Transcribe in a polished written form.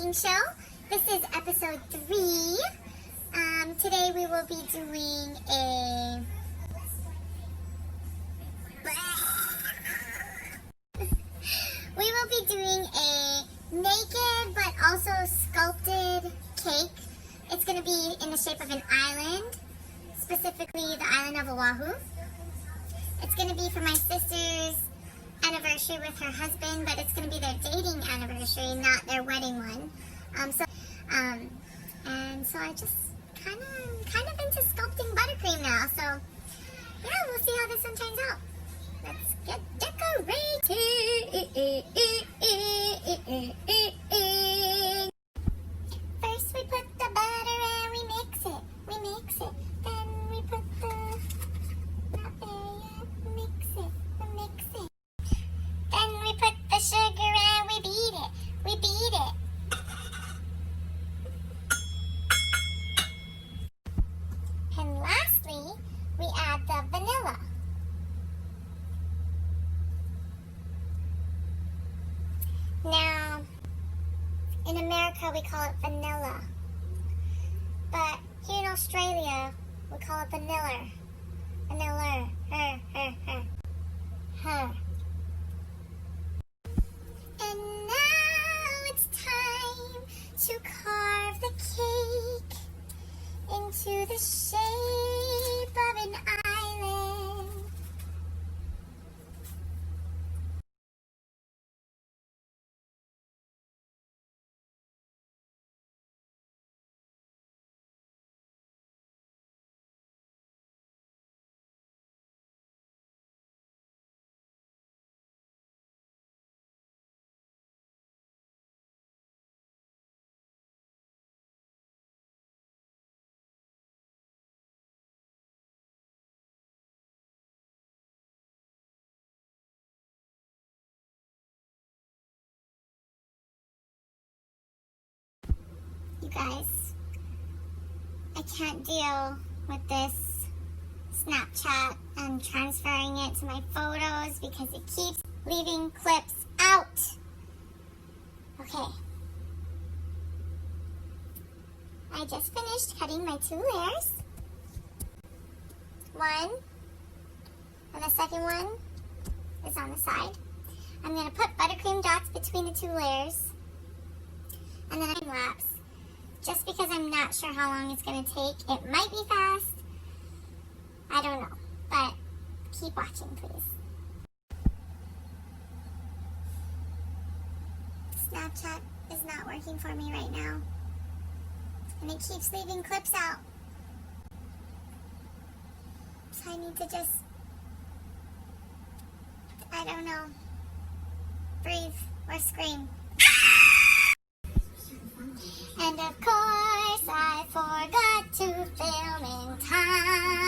cooking show. This is episode 3. Today we will be doing a naked but also sculpted cake. It's going to be in the shape of an island, specifically the island of Oahu. It's going to be for my sister's anniversary with her husband, but it's going to be their dating anniversary, not their wedding one. So I just kind of into sculpting buttercream now. So yeah, we'll see how this one turns out. Let's get decorated. First we put the butter and we mix it. Then we put the not there yet. Mix it. Then we put the sugar and we beat it. And lastly, we add the vanilla. Now, in America we call it vanilla, but here in Australia we call it vanilla. Vanilla, her. And now it's time to carve the cake into the shape of an island. You guys, I can't deal with this Snapchat and transferring it to my photos because it keeps leaving clips out. Okay. I just finished cutting my 2 layers. One, and the second one is on the side. I'm going to put buttercream dots between the 2 layers. And then time lapse. Just because I'm not sure how long it's going to take. It might be fast. I don't know. But keep watching, please. Snapchat is not working for me right now. And it keeps leaving clips out. So I need to just, I don't know, breathe or scream. And of course, I forgot to film in time.